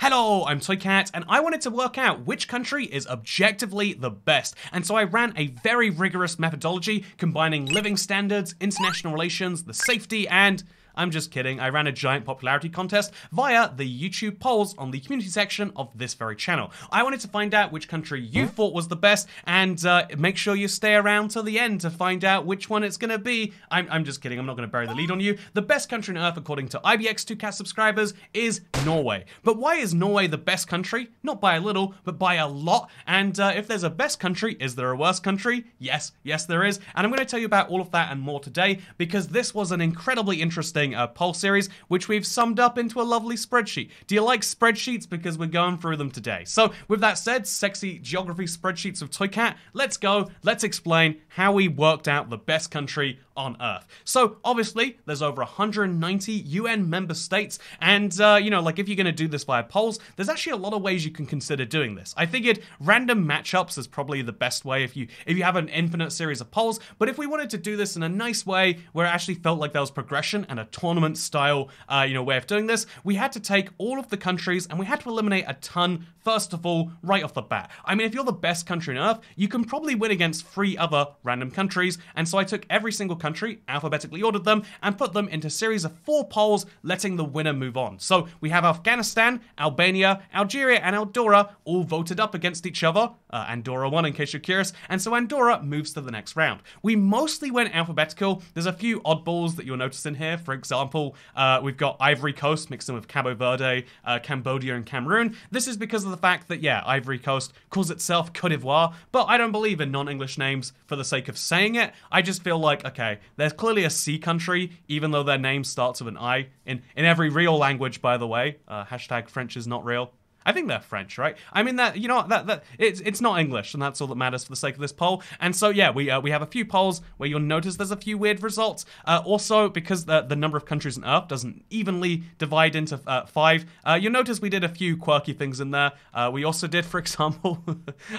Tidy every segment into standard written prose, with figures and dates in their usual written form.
Hello, I'm Toycat, and I wanted to work out which country is objectively the best. And so I ran a very rigorous methodology combining living standards, international relations, the safety, and I'm just kidding, I ran a giant popularity contest via the YouTube polls on the community section of this very channel. I wanted to find out which country you thought was the best, and make sure you stay around till the end to find out which one it's gonna be. I'm just kidding, I'm not gonna bury the lead on you. The best country on Earth, according to IBX2Cat subscribers, is Norway. But why is Norway the best country? Not by a little, but by a lot. And if there's a best country, is there a worst country? Yes, there is. And I'm gonna tell you about all of that and more today, because this was an incredibly interesting poll series, which we've summed up into a lovely spreadsheet. Do you like spreadsheets? Because we're going through them today. So with that said, sexy geography spreadsheets of Toycat, let's go, let's explain how we worked out the best country on Earth. So obviously there's over 190 UN member states, and you know, like if you're gonna do this via polls, there's actually a lot of ways you can consider doing this. I figured random matchups is probably the best way if you have an infinite series of polls, but if we wanted to do this in a nice way where it actually felt like there was progression and a tournament style way of doing this, we had to take all of the countries and we had to eliminate a ton first of all right off the bat. I mean, if you're the best country on Earth, you can probably win against 3 other random countries, and so I took every single country, alphabetically ordered them, and put them into a series of 4 polls, letting the winner move on. So we have Afghanistan, Albania, Algeria, and Andorra all voted up against each other. Andorra won, in case you're curious, and so Andorra moves to the next round. We mostly went alphabetical. There's a few oddballs that you'll notice in here. For example, we've got Ivory Coast mixed in with Cabo Verde, Cambodia, and Cameroon. This is because of the fact that, yeah, Ivory Coast calls itself Cote d'Ivoire, but I don't believe in non-English names for the sake of saying it. I just feel like, okay, there's clearly a C country, even though their name starts with an I. In every real language, by the way. Hashtag French is not real. I think they're French, right? I mean, that, you know, that it's not English, and that's all that matters for the sake of this poll. And so, yeah, we have a few polls where you'll notice there's a few weird results. Also, because the number of countries on Earth doesn't evenly divide into 5, you'll notice we did a few quirky things in there. We also did, for example,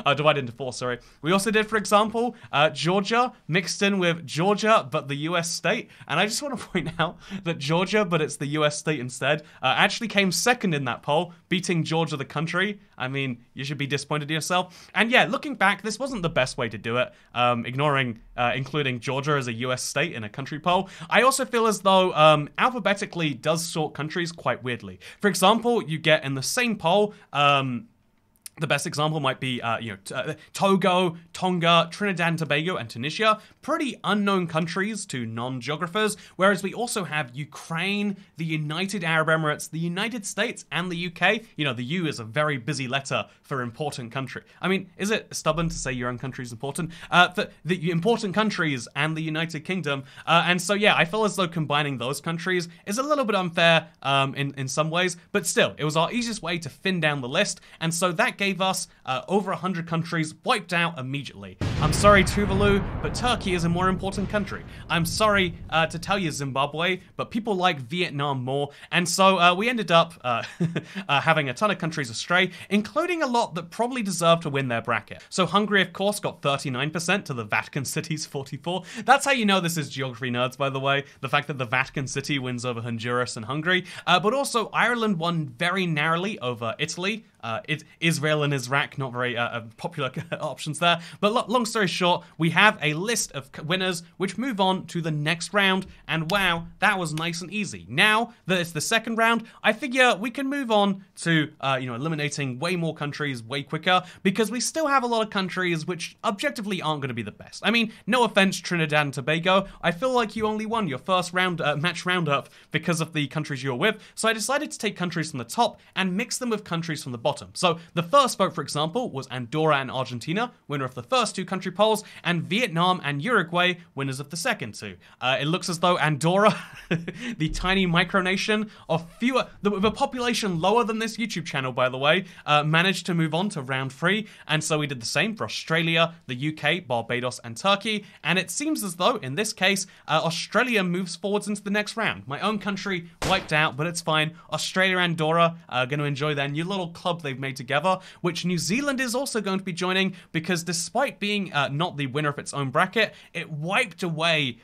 divide into 4, sorry. We also did, for example, Georgia mixed in with Georgia, but the US state. And I just want to point out that Georgia, but it's the US state instead, actually came second in that poll, beating Georgia the country. I mean, you should be disappointed in yourself. And yeah, looking back, this wasn't the best way to do it, including Georgia as a US state in a country poll. I also feel as though alphabetically does sort countries quite weirdly. For example, you get in the same poll, the best example might be, Togo, Tonga, Trinidad and Tobago, and Tunisia. Pretty unknown countries to non-geographers, whereas we also have Ukraine, the United Arab Emirates, the United States, and the UK. You know, the U is a very busy letter for important country. I mean, is it stubborn to say your own country is important? The important countries and the United Kingdom. And so, yeah, I feel as though combining those countries is a little bit unfair in some ways, but still, it was our easiest way to thin down the list, and so that gave us over 100 countries wiped out immediately. I'm sorry, Tuvalu, but Turkey is a more important country. I'm sorry to tell you, Zimbabwe, but people like Vietnam more, and so we ended up having a ton of countries astray, including a lot that probably deserve to win their bracket. So Hungary, of course, got 39% to the Vatican City's 44. That's how you know this is geography nerds, by the way, the fact that the Vatican City wins over Honduras and Hungary, but also Ireland won very narrowly over Italy. Israel and Iraq, not very popular options there. But long story short, we have a list of winners which move on to the next round, and wow, that was nice and easy. Now that it's the second round, I figure we can move on to eliminating way more countries way quicker, because we still have a lot of countries which objectively aren't going to be the best. I mean, no offense, Trinidad and Tobago, I feel like you only won your first round match roundup because of the countries you were with, so I decided to take countries from the top and mix them with countries from the bottom. So the first vote, for example, was Andorra and Argentina, winner of the first 2 country polls, and Vietnam and Uruguay, winners of the second 2. It looks as though Andorra, the tiny micronation of with a population lower than this YouTube channel, by the way, managed to move on to round 3, and so we did the same for Australia, the UK, Barbados, and Turkey, and it seems as though, in this case, Australia moves forwards into the next round. My own country wiped out, but it's fine. Australia and Andorra are going to enjoy their new little club they've made together, which New Zealand is also going to be joining, because despite being not the winner of its own bracket, it wiped away,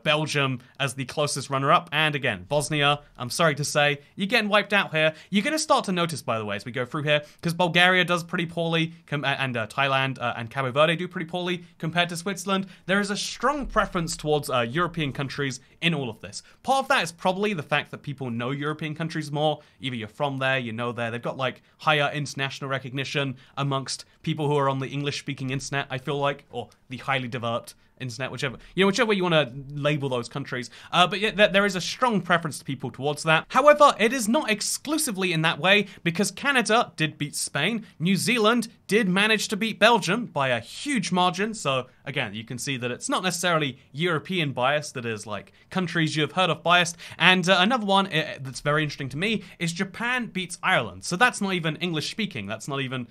Belgium as the closest runner-up. And again, Bosnia, I'm sorry to say, you're getting wiped out here. You're going to start to notice, by the way, as we go through here, because Bulgaria does pretty poorly, and Thailand and Cabo Verde do pretty poorly compared to Switzerland. There is a strong preference towards European countries in all of this. Part of that is probably the fact that people know European countries more. Either you're from there, you know there. They've got like higher international recognition amongst people who are on the English-speaking internet, I feel like, or the highly developed internet, whichever way you want to label those countries. But yeah, there is a strong preference to people towards that. However, it is not exclusively in that way, because Canada did beat Spain. New Zealand did manage to beat Belgium by a huge margin. So again, you can see that it's not necessarily European bias that is like countries you have heard of biased. And another one that's very interesting to me is Japan beats Ireland. So that's not even English speaking. That's not even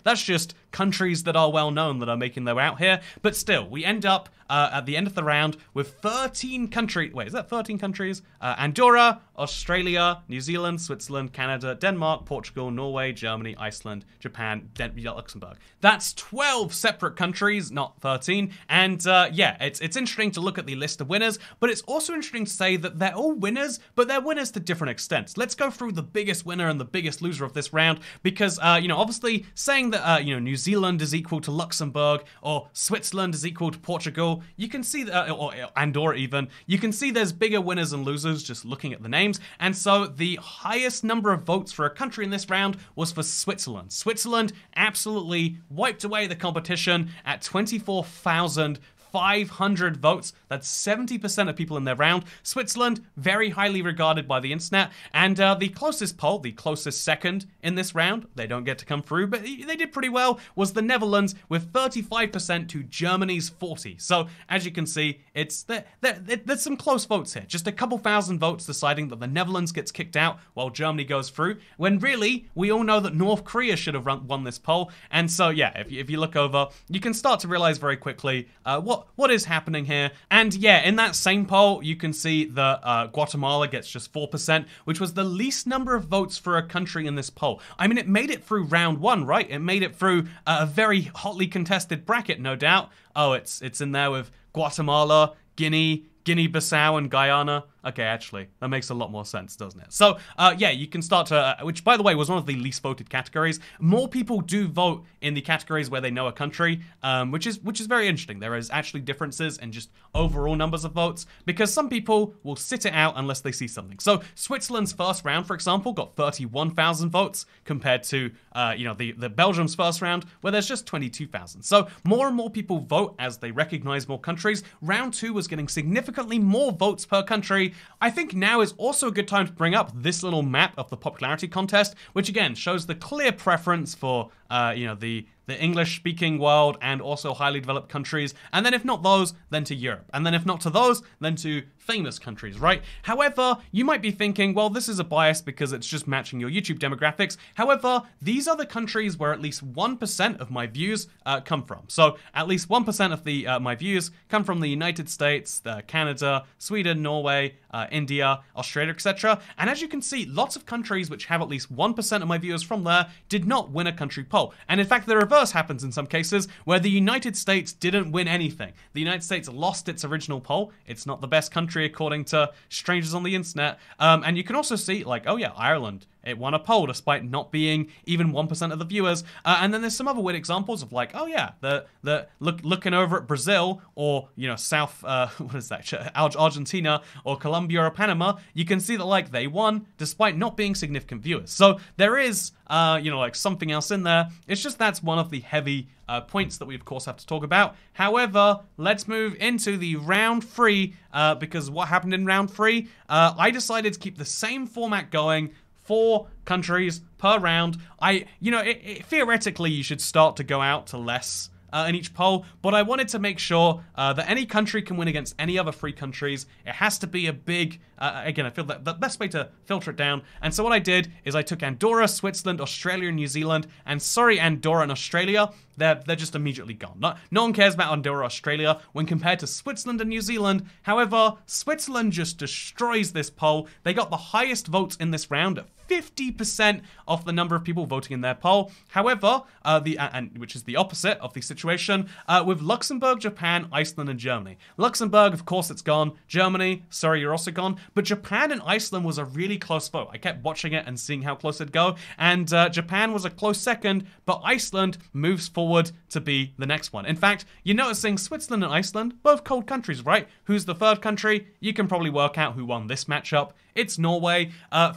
that's just countries that are well known that are making their way out here. But still, we end up at the end of the round with 13 countries. Wait, is that 13 countries? Andorra, Australia, New Zealand, Switzerland, Canada, Denmark, Portugal, Norway, Germany, Iceland, Japan, Luxembourg. That's 12 separate countries, not 13. And yeah, it's interesting to look at the list of winners, but it's also interesting to say that they're all winners, but they're winners to different extents. Let's go through the biggest winner and the biggest loser of this round, because, obviously saying that, New Zealand is equal to Luxembourg or Switzerland is equal to Portugal, you can see that, or Andorra even, you can see there's bigger winners and losers just looking at the names. And so the highest number of votes for a country in this round was for Switzerland. Switzerland absolutely wiped away the competition at 24,500 votes. That's 70% of people in their round. Switzerland, very highly regarded by the internet. And the closest poll, the closest second in this round, they don't get to come through, but they did pretty well, was the Netherlands with 35% to Germany's 40. So as you can see, there's some close votes here. Just a couple thousand votes deciding that the Netherlands gets kicked out while Germany goes through, when really, we all know that North Korea should have won this poll. And so yeah, if you look over, you can start to realize very quickly what is happening here. And yeah, in that same poll, you can see that Guatemala gets just 4%, which was the least number of votes for a country in this poll. I mean, it made it through round one, right? It made it through a very hotly contested bracket, no doubt. Oh, it's in there with Guatemala, Guinea-Bissau, and Guyana. Okay, actually, that makes a lot more sense, doesn't it? So, yeah, you can start to, which by the way was one of the least voted categories. More people do vote in the categories where they know a country, which is very interesting. There is actually differences in just overall numbers of votes, because some people will sit it out unless they see something. So Switzerland's first round, for example, got 31,000 votes compared to, the Belgium's first round, where there's just 22,000. So more and more people vote as they recognize more countries. Round two was getting significantly more votes per country. I think now is also a good time to bring up this little map of the popularity contest, which again shows the clear preference for, the English-speaking world and also highly developed countries. And then if not those, then to Europe. And then if not to those, then to famous countries, right? However, you might be thinking, well, this is a bias because it's just matching your YouTube demographics. However, these are the countries where at least 1% of my views come from. So at least 1% of my views come from the United States, Canada, Sweden, Norway, India, Australia, etc. And as you can see, lots of countries which have at least 1% of my viewers from there did not win a country poll. And in fact, the reverse happens in some cases, where the United States didn't win anything. The United States lost its original poll. It's not the best country according to strangers on the internet. And you can also see, like, oh yeah, Ireland, it won a poll despite not being even 1% of the viewers. And then there's some other weird examples of like, oh yeah, looking over at Brazil or, South, what is that, Argentina or Colombia or Panama, you can see that like they won despite not being significant viewers. So there is, like something else in there. It's just that's one of the heavy points that we of course have to talk about. However, let's move into the round three, because what happened in round three, I decided to keep the same format going. 4 countries per round. Theoretically, you should start to go out to less in each poll, but I wanted to make sure that any country can win against any other 3 countries. It has to be a big, again, I feel that the best way to filter it down. And so what I did is I took Andorra, Switzerland, Australia, and New Zealand, and sorry, Andorra and Australia, they're just immediately gone. No one cares about Andorra, Australia when compared to Switzerland and New Zealand. However, Switzerland just destroys this poll. They got the highest votes in this round at 50% of the number of people voting in their poll. However, which is the opposite of the situation with Luxembourg, Japan, Iceland, and Germany. Luxembourg, of course, it's gone. Germany, sorry, you're also gone. But Japan and Iceland was a really close vote. I kept watching it and seeing how close it'd go. And Japan was a close second, but Iceland moves forward to be the next one. In fact, you're noticing Switzerland and Iceland, both cold countries, right? Who's the third country? You can probably work out who won this matchup. It's Norway.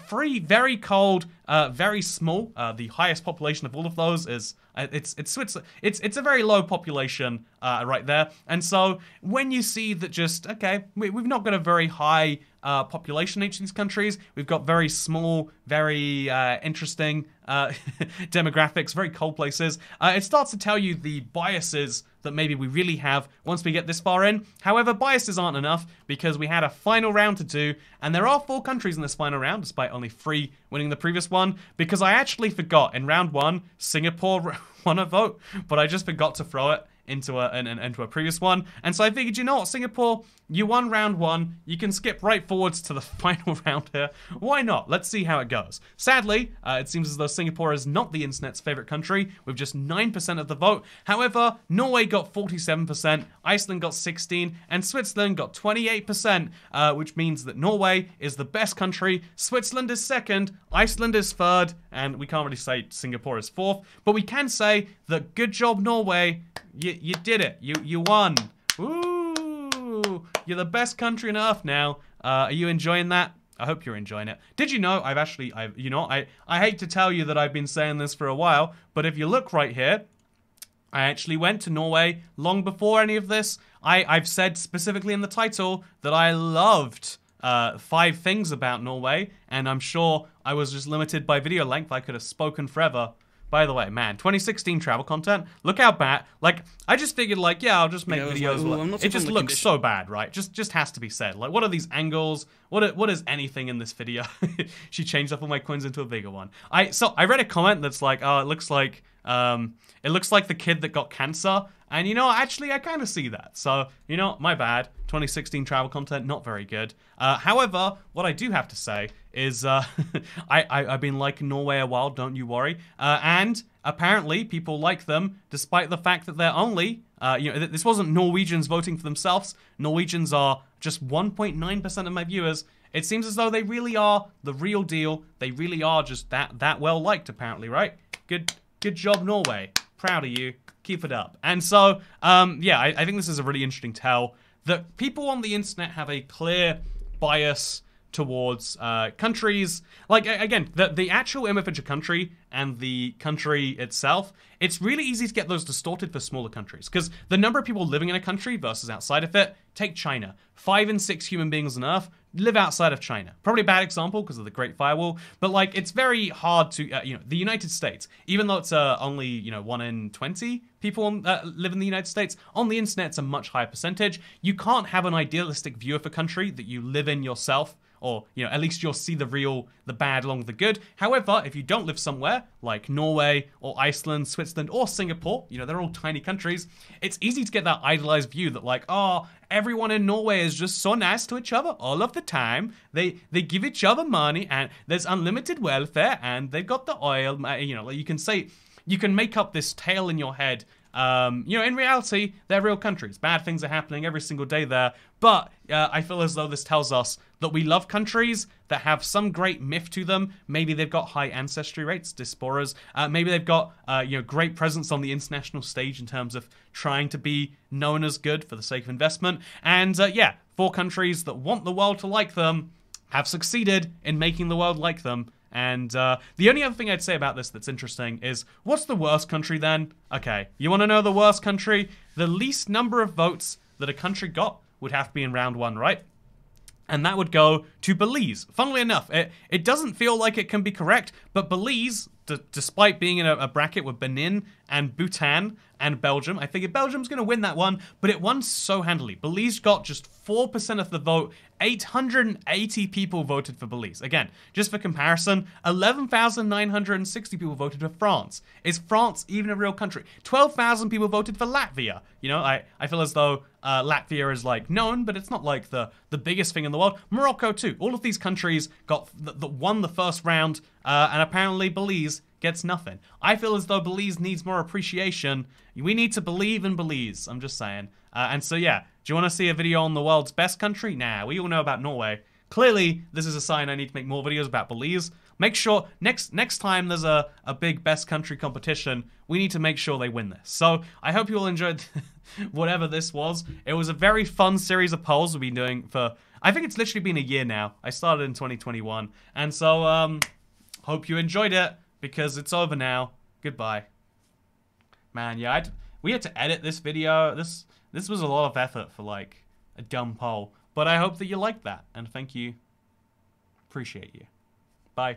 Three, very cold, very small. The highest population of all of those is it's Switzerland. It's a very low population right there. And so when you see that just, okay, we've not got a very high population in each of these countries. We've got very small, very interesting demographics, very cold places. It starts to tell you the biases that maybe we really have once we get this far in. However, biases aren't enough because we had a final round to do, and there are 4 countries in this final round, despite only 3 winning the previous one, because I actually forgot in round 1, Singapore won a vote, but I just forgot to throw it into a previous one. And so I figured, you know what, Singapore, you won round 1. You can skip right forwards to the final round here. Why not? Let's see how it goes. Sadly, it seems as though Singapore is not the internet's favorite country with just 9% of the vote. However, Norway got 47%, Iceland got 16%, and Switzerland got 28%, which means that Norway is the best country, Switzerland is second, Iceland is third, and we can't really say Singapore is fourth, but we can say that good job, Norway. You did it. You won. Ooh, you're the best country on earth now. Are you enjoying that? I hope you're enjoying it. Did you know I hate to tell you that I've been saying this for a while, but if you look right here, I actually went to Norway long before any of this. I've said specifically in the title that I loved 5 things about Norway, and I'm sure I was just limited by video length. I could have spoken forever. By the way, man, 2016 travel content, look how bad. Like, I just figured, like, yeah, I'll just make videos. Like, it just looks so bad, right? Just has to be said. Like, what are these angles? What is anything in this video? She changed up all my coins into a bigger one. So I read a comment that's like, oh, it looks like the kid that got cancer. And, you know, actually, I kind of see that. So, you know, my bad. 2016 travel content, not very good. However, what I do have to say is I've been liking Norway a while, don't you worry. And apparently, people like them, despite the fact that they're only, this wasn't Norwegians voting for themselves. Norwegians are just 1.9% of my viewers. It seems as though they really are the real deal. They really are just that well liked, apparently, right? Good job, Norway. Proud of you. Keep it up. And so, yeah, I think this is a really interesting tell that people on the internet have a clear bias towards countries. Like, again, the actual image of a country and the country itself, it's really easy to get those distorted for smaller countries. Because the number of people living in a country versus outside of it, take China. 5 in 6 human beings on Earth live outside of China. Probably a bad example because of the Great Firewall, but like it's very hard to, the United States, even though it's only, 1 in 20 people live in the United States, on the internet it's a much higher percentage. You can't have an idealistic view of a country that you live in yourself, or, at least you'll see the bad along with the good. However, if you don't live somewhere like Norway or Iceland, Switzerland, or Singapore, they're all tiny countries, it's easy to get that idealized view that like, oh, everyone in Norway is just so nice to each other all of the time. They give each other money, and there's unlimited welfare, and they've got the oil. Like you can make up this tale in your head. In reality, they're real countries. Bad things are happening every single day there. But I feel as though this tells us that we love countries that have some great myth to them. Maybe they've got high ancestry rates, diasporas. Maybe they've got great presence on the international stage in terms of trying to be known as good for the sake of investment. And 4 countries that want the world to like them have succeeded in making the world like them. And the only other thing I'd say about this that's interesting is, what's the worst country then? Okay, you want to know the worst country? The least number of votes that a country got would have to be in round 1, right? And that would go to Belize. Funnily enough, it doesn't feel like it can be correct, but Belize, despite being in a bracket with Benin and Bhutan and Belgium, I figured Belgium's going to win that one, but it won so handily. Belize got just 4% of the vote. 880 people voted for Belize. Again, just for comparison, 11,960 people voted for France. Is France even a real country? 12,000 people voted for Latvia. I feel as though Latvia is like known, but it's not like the biggest thing in the world. Morocco too. All of these countries that won the first round and apparently Belize gets nothing. I feel as though Belize needs more appreciation. We need to believe in Belize, I'm just saying. And so yeah, do you want to see a video on the world's best country? Nah, we all know about Norway. Clearly, this is a sign I need to make more videos about Belize. Make sure, next time there's a big best country competition, we need to make sure they win this. So, I hope you all enjoyed whatever this was. It was a very fun series of polls we've been doing for, I think it's literally been a year now. I started in 2021. And so, hope you enjoyed it, because it's over now. Goodbye. Man, yeah, we had to edit this video. This was a lot of effort for, like, a dumb poll. But I hope that you liked that, and thank you. Appreciate you. Bye.